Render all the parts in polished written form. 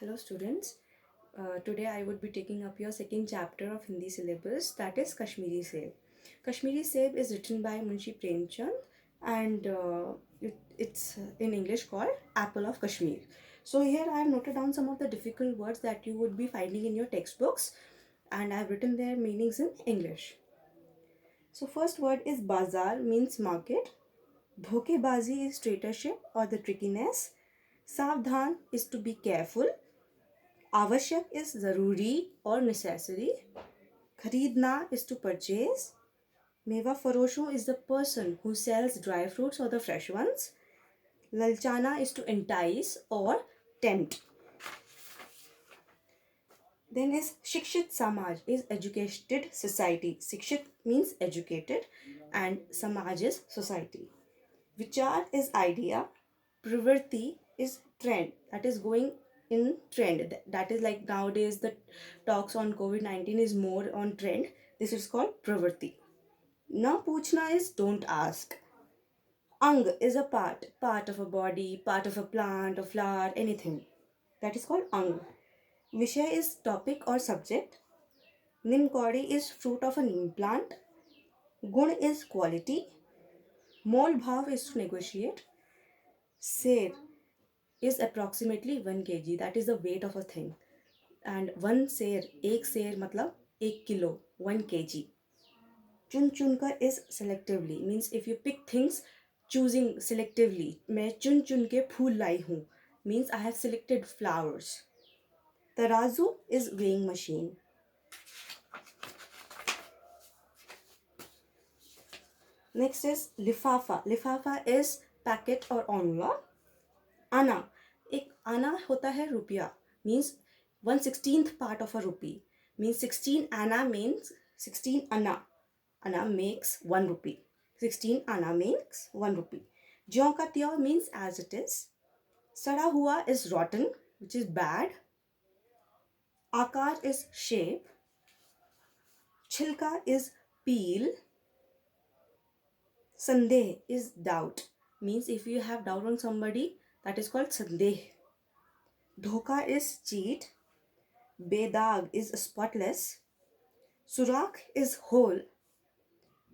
Hello students. Today I would be taking up your second chapter of Hindi syllabus, that is Kashmiri Seb. Kashmiri Seb is written by Munshi Premchand and it's in English called Apple of Kashmir. So here I have noted down some of the difficult words that you would be finding in your textbooks and I have written their meanings in English. So first word is Bazar, means market. Dhokebazi is traitorship or the trickiness. Savdhan is to be careful. आवश्यक is ज़रूरी और necessary. खरीदना is to purchase. मेवा फरोशो is the person who sells dry fruits or the fresh ones. ललचाना is to entice or tempt. Then is शिक्षित समाज is educated society. शिक्षित means educated and समाज is society. विचार is idea. प्रवृत्ति is trend, that is going in trend. That is like nowadays the talks on COVID-19 is more on trend. This is called pravritti. Na puchna is don't ask. Ang is a part of a body, part of a plant, a flower, anything. That is called ang. Vishay is topic or subject. Nim kauri is fruit of a neem plant. Gun is quality. Mol bhav is to negotiate. Ser is approximately 1 kg, that is the weight of a thing. And one सेर, एक सेर मतलब 1 kilo, 1 kg. चुन चुनकर is selectively, means if you pick things choosing selectively. मैं चुन चुन के फूल लाई हूँ, means I have selected flowers. तराजू is weighing machine. Next is लिफाफा. लिफाफा is packet or envelope. आना, एक आना होता है रुपया, means 1/16th part of a rupee, means 16 anna means 16 anna. Anna makes 1 rupee. 16 anna makes 1 rupee. ज्यों का त्यों means as it is. सड़ा हुआ is rotten, which is bad. आकार is shape. छिलका is peel. संदेह is doubt, means if you have doubt on somebody, that is called संदेह. धोखा is cheat. बेदाग is spotless. सुराख is hole.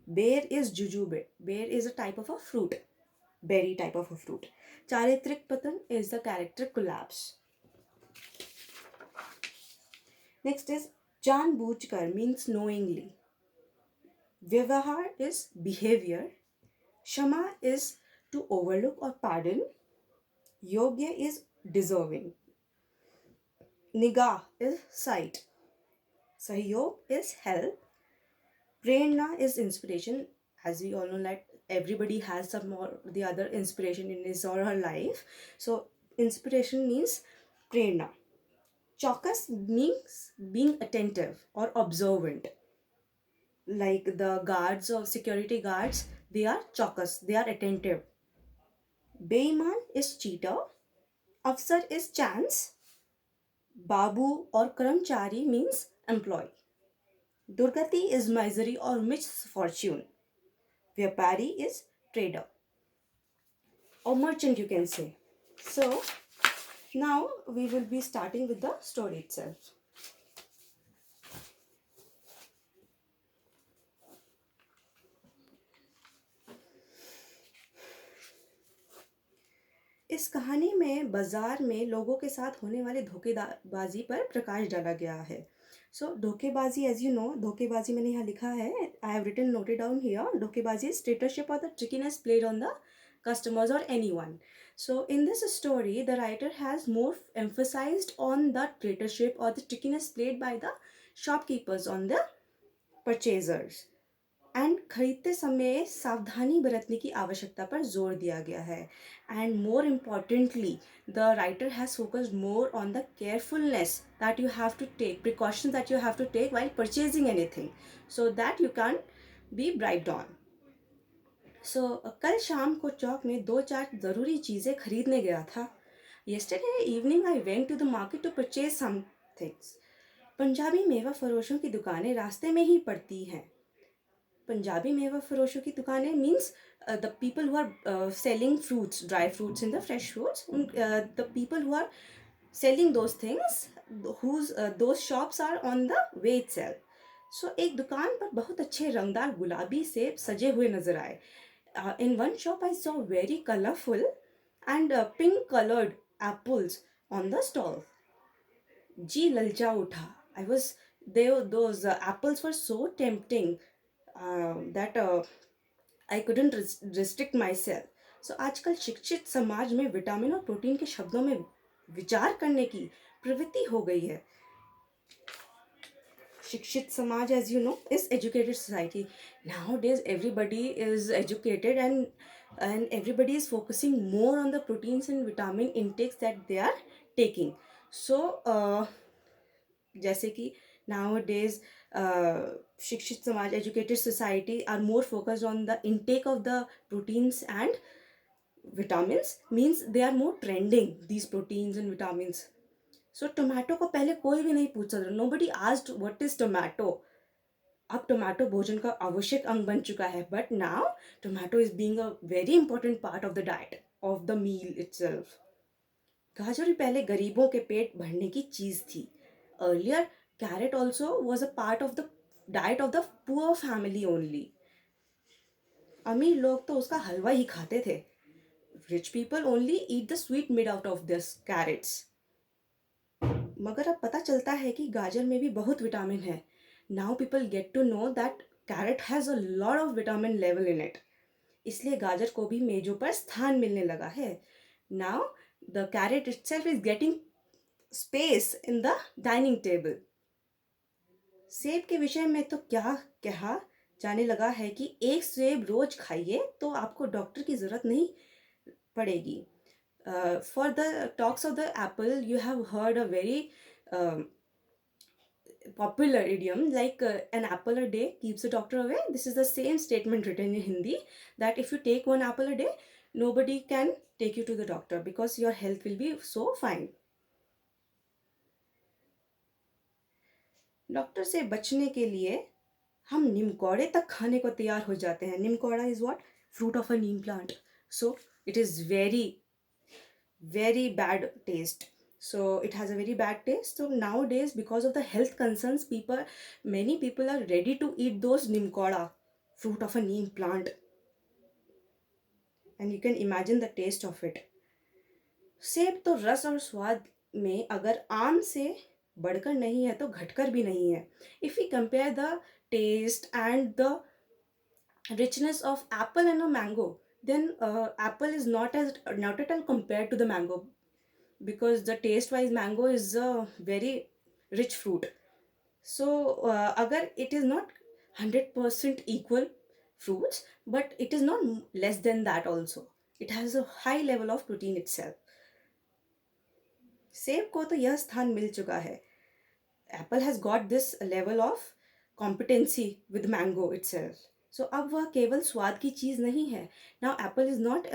बेर is jujube. Bear is a type of a fruit, berry type of a fruit. चारित्रिक पतन is the character collapse. Next is जानबूझकर means knowingly. व्यवहार is behavior. क्षमा is to overlook or pardon. योग्य is deserving. निगाह is sight. सहयोग is help. Prerna is inspiration. As we all know that everybody has some or the other inspiration in his or her life. So inspiration means prerna. Chaukas means being attentive or observant. Like the guards or security guards, they are chaukas, they are attentive. Beiman is cheater. Afsar is chance. Babu or Karamchari means employee. Durgati is misery or misfortune. Vyapari is trader or merchant, you can say. So now we will be starting with the story itself. इस कहानी में बाजार में लोगों के साथ होने वाले धोखेबाजी पर प्रकाश डाला गया है. सो धोखेबाजी, एज यू नो, धोखेबाजी मैंने यहाँ लिखा है, I have written noted down here. धोखेबाजी इज ट्रेटरशिप और the trickiness played on the customers or anyone. So in this story, the writer has more emphasized on the traitorship or the trickiness played by the shopkeepers on the purchasers. And खरीदते समय सावधानी बरतने की आवश्यकता पर जोर दिया गया है. And more importantly the writer has focused more on the carefulness that you have to take, precautions that you have to take while purchasing anything, so that you can be bribed on. So कल शाम को चौक में 2-4 ज़रूरी चीज़ें खरीदने गया था. Yesterday evening I went to the market to purchase some things. Punjabi मेवा फरोशों की दुकानें रास्ते में ही पड़ती हैं. पंजाबी मेवा फरोशों की दुकानें means the people who are selling fruits, dry fruits in the fresh fruits, the people who are selling those things whose those shops are on the way itself. So एक दुकान पर बहुत अच्छे रंगदार गुलाबी सेब सजे हुए नजर आए. In one shop I saw very colorful and pink colored apples on the stall. जी ललचा उठा. I was they those apples were so tempting that I couldn't restrict myself. So आजकल शिक्षित समाज में विटामिन और प्रोटीन के शब्दों में विचार करने की प्रवृत्ति हो गई है. शिक्षित समाज, as you know, is educated society. Nowadays everybody is educated, and everybody is focusing more on the proteins and vitamin intakes that they are taking. So जैसे कि nowadays शिक्षित समाज, educated society are more focused on the intake of the proteins and vitamins, means they are more trending, these proteins and vitamins. So tomato को पहले कोई भी नहीं पूछ सकता. Nobody asked what is tomato. अब टोमेटो भोजन का आवश्यक अंग बन चुका है. But now tomato is being a very important part of the diet of the meal itself. गाजर भी पहले गरीबों के पेट भरने की चीज थी. Earlier carrot also was a part of the diet of the poor family only. अमीर लोग तो उसका हलवा ही खाते थे. Rich people only eat the sweet made out of this carrots. मगर अब पता चलता है कि गाजर में भी बहुत विटामिन है. Now people get to know that carrot has a lot of vitamin level in it. इसलिए गाजर को भी मेजों पर स्थान मिलने लगा है. Now the carat itself is getting space in the dining table. सेब के विषय में तो क्या कहा जाने लगा है कि एक सेब रोज खाइए तो आपको डॉक्टर की जरूरत नहीं पड़ेगी. For the talks of the apple, you have heard a very popular idiom like an apple a day keeps the doctor away. This is the same statement written in Hindi, that if you take one apple a day, nobody can take you to the doctor because your health will be so fine. Doctor से बचने के लिए हम नीमकोड़े तक खाने को तैयार हो जाते हैं. नीमकोड़ा is what? Fruit of a neem plant. So it is very bad taste. So it has a very bad taste. So nowadays, because of the health concerns, many people are ready to eat those nimkoda, fruit of a neem plant, and you can imagine the taste of it. सेब तो रस और स्वाद में अगर आम से बढ़कर नहीं है तो घटकर भी नहीं है. If we compare the taste and the richness of apple and a mango, then apple is not at all compared to the mango, because the taste wise mango is a very rich fruit. So agar it is not 100% equal fruits, but it is not less than that also. It has a high level of protein itself. सेब को तो यह स्थान मिल चुका है. Apple has got this level of competency with mango itself. So अब वह केवल स्वाद की चीज़ नहीं है. Now apple is not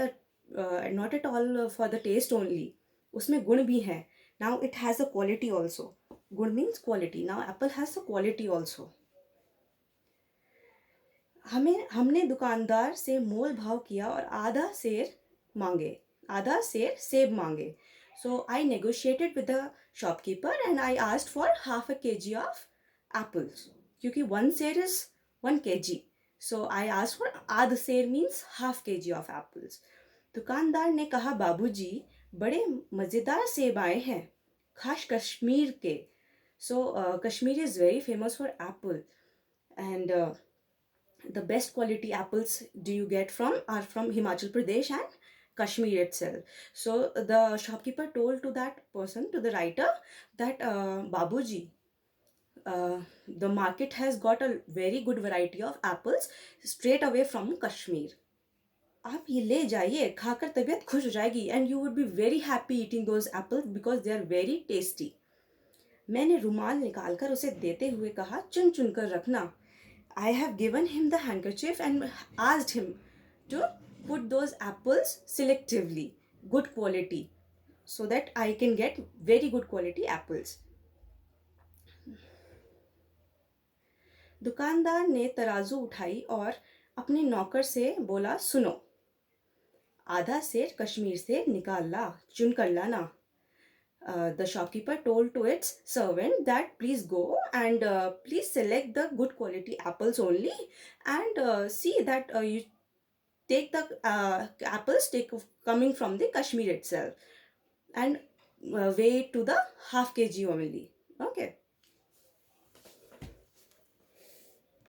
at all for the taste only. उसमें गुण भी हैं. Now it has a quality also. गुण means quality. Now apple has a quality also. हमने दुकानदार से मोल भाव किया और आधा सेर सेब मांगे. So I negotiated with the shopkeeper and I asked for half a kg of apples. क्योंकि 1 सेर is 1 kg. So I asked for आध सेर means half kg of apples. दुकानदार ने कहा, बाबूजी बड़े मज़ेदार सेब आए हैं, खास कश्मीर के. So Kashmir is very famous for apple, and the best quality apples do you get are from Himachal Pradesh and Kashmir itself. So the shopkeeper told to that person, to the writer, that Babuji, the market has got a very good variety of apples straight away from Kashmir. आप ये ले जाइए, खाकर तबीयत खुश हो जाएगी, and you would be very happy eating those apples because they are very tasty. मैंने रुमाल निकालकर उसे देते हुए कहा, चुन चुन कर रखना. I have given him the handkerchief and asked him to put those apples selectively, good quality, so that I can get very good quality apples. दुकानदार ने तराजू उठाई और अपने नौकर से बोला, सुनो, आधा सेर कश्मीर से निकाल ला, चुन कर लाना. The shopkeeper told to its servant that please go and please select the good quality apples only, and see that you take the apples coming from the Kashmir itself, and weigh to the half kg only. Okay.